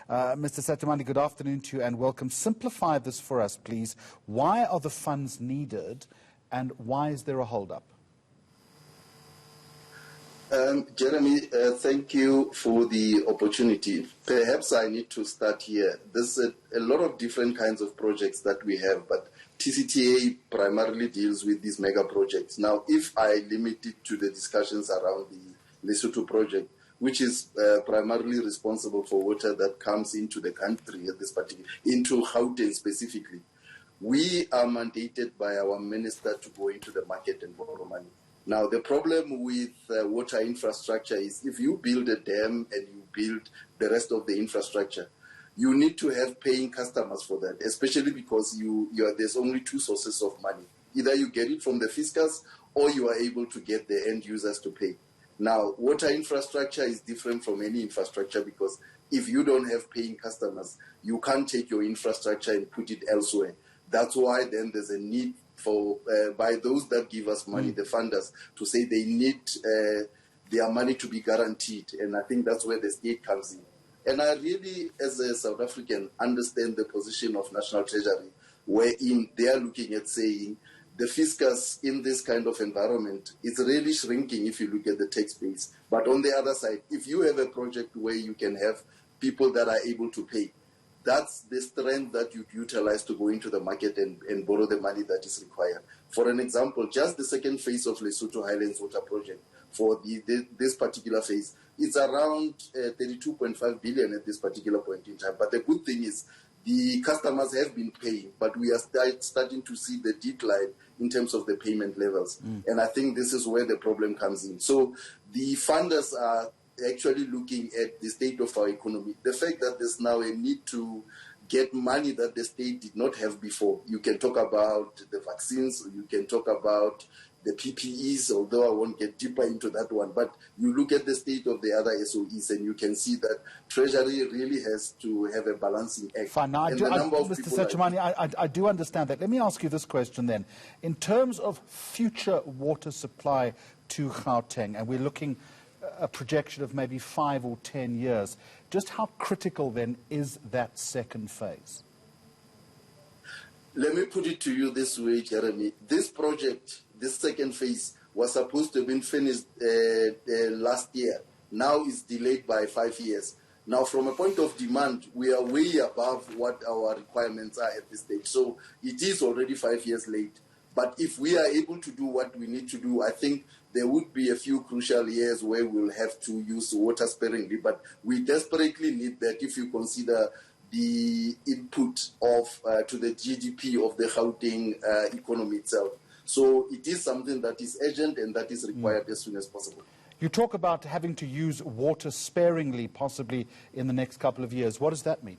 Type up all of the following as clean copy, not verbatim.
Mr. Sechemane, good afternoon to you and welcome. Simplify this for us, please. Why are the funds needed and why is there a hold-up? Jeremy, thank you for the opportunity. Perhaps I need to start here. There's a lot of different kinds of projects that we have, but TCTA primarily deals with these mega projects. Now, if I limit it to the discussions around the Lesotho project, which is primarily responsible for water that comes into the country at this particular, into Gauteng specifically, we are mandated by our minister to go into the market and borrow money. Now, the problem with water infrastructure is if you build a dam and you build the rest of the infrastructure, you need to have paying customers for that, especially because there's only two sources of money. Either you get it from the fiscus or you are able to get the end users to pay. Now, water infrastructure is different from any infrastructure because if you don't have paying customers, you can't take your infrastructure and put it elsewhere. That's why then there's a need for by those that give us money, the funders, to say they need their money to be guaranteed. And I think that's where the state comes in. And I really, as a South African, understand the position of National Treasury, wherein they are looking at saying the fiscus in this kind of environment is really shrinking if you look at the tax base. But on the other side, if you have a project where you can have people that are able to pay, that's the strength that you utilize to go into the market and borrow the money that is required. For an example, just the second phase of Lesotho Highlands Water Project, for this particular phase, it's around 32.5 billion at this particular point in time. But the good thing is the customers have been paying, but we are starting to see the decline in terms of the payment levels. And I think this is where the problem comes in. So the funders are actually looking at the state of our economy. The fact that there's now a need to get money that the state did not have before. You can talk about the vaccines, you can talk about the PPEs, although I won't get deeper into that one. But you look at the state of the other SOEs and you can see that Treasury really has to have a balancing act. Fine. Now, Mr. Sechemane, I do understand that. Let me ask you this question then. In terms of future water supply to Gauteng, and we're looking a projection of maybe 5 or 10 years. Just how critical then is that second phase? Let me put it to you this way, Jeremy. This project, this second phase, was supposed to have been finished last year. Now it's delayed by 5 years. Now, from a point of demand, we are way above what our requirements are at this stage. So it is already 5 years late. But if we are able to do what we need to do, I think there would be a few crucial years where we'll have to use water sparingly. But we desperately need that if you consider the input of to the GDP of the Gauteng economy itself. So it is something that is urgent and that is required as soon as possible. You talk about having to use water sparingly, possibly in the next couple of years. What does that mean?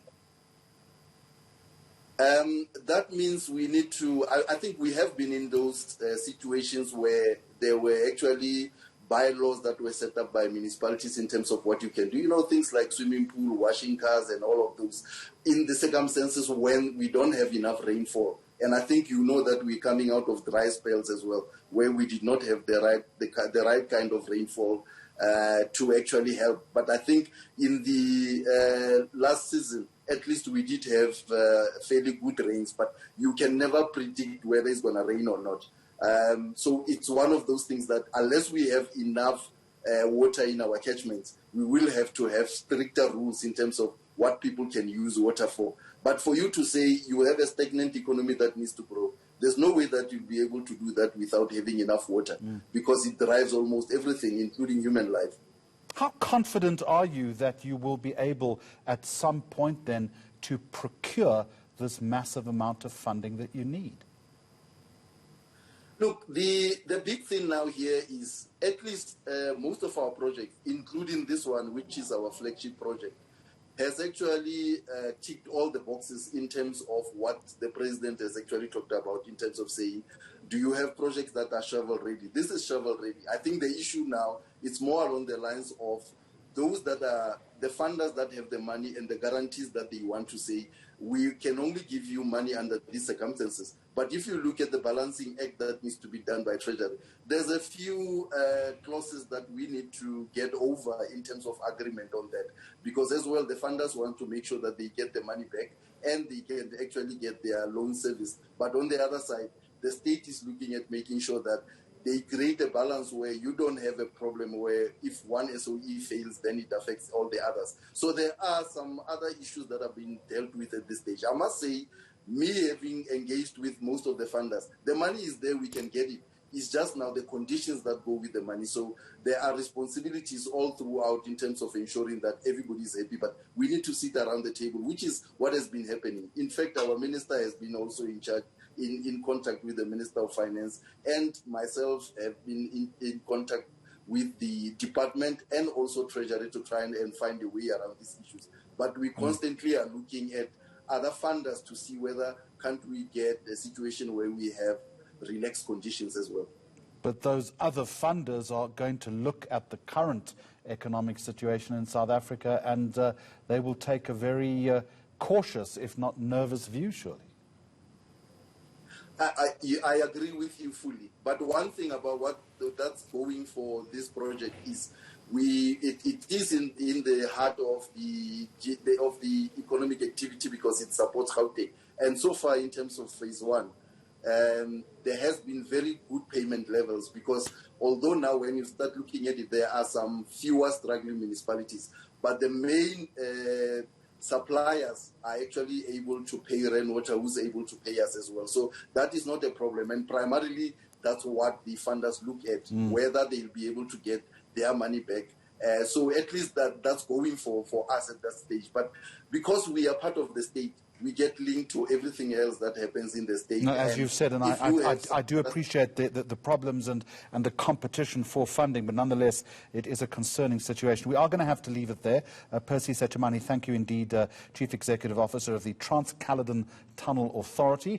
That means we need to, I think we have been in those situations where there were actually bylaws that were set up by municipalities in terms of what you can do. You know, things like swimming pool, washing cars and all of those in the circumstances when we don't have enough rainfall. And I think you know that we're coming out of dry spells as well, where we did not have the right kind of rainfall to actually help. But I think in the last season, at least we did have fairly good rains, but you can never predict whether it's going to rain or not. So it's one of those things that unless we have enough water in our catchments, we will have to have stricter rules in terms of what people can use water for. But for you to say you have a stagnant economy that needs to grow, there's no way that you'll be able to do that without having enough water because it drives almost everything, including human life. How confident are you that you will be able at some point then to procure this massive amount of funding that you need? Look, the big thing now here is at least most of our projects, including this one, which is our flagship project, has actually ticked all the boxes in terms of what the president has actually talked about in terms of saying, do you have projects that are shovel ready? This is shovel ready. I think the issue now is more along the lines of those that are the funders that have the money and the guarantees that they want to say, we can only give you money under these circumstances. But if you look at the balancing act that needs to be done by Treasury, there's a few clauses that we need to get over in terms of agreement on that. Because as well, the funders want to make sure that they get the money back and they can actually get their loan service. But on the other side, the state is looking at making sure that they create a balance where you don't have a problem where if one SOE fails, then it affects all the others. So there are some other issues that are being dealt with at this stage. I must say, me having engaged with most of the funders, the money is there, we can get it. It's just now the conditions that go with the money. So there are responsibilities all throughout in terms of ensuring that everybody is happy, but we need to sit around the table, which is what has been happening. In fact, our minister has been also in charge, in contact with the Minister of Finance, and myself have been in contact with the department and also Treasury to try and find a way around these issues. But we constantly are looking at other funders to see whether can't we get a situation where we have relaxed conditions as well. But those other funders are going to look at the current economic situation in South Africa, and they will take a very cautious, if not nervous view, surely. I agree with you fully. But one thing about what that's going for this project is it is in the heart of the economic activity because it supports Gauteng. And so far, in terms of phase one, there has been very good payment levels because although now when you start looking at it, there are some fewer struggling municipalities, but the main suppliers are actually able to pay Rainwater, who's able to pay us as well. So that is not a problem. And primarily, that's what the funders look at, whether they'll be able to get their money back. So at least that's going for us at that stage. But because we are part of the state, we get linked to everything else that happens in the state. No, as you've said, and I do appreciate the problems and the competition for funding, but nonetheless, it is a concerning situation. We are going to have to leave it there. Percy Sechemane, thank you indeed, Chief Executive Officer of the Trans Caledon Tunnel Authority.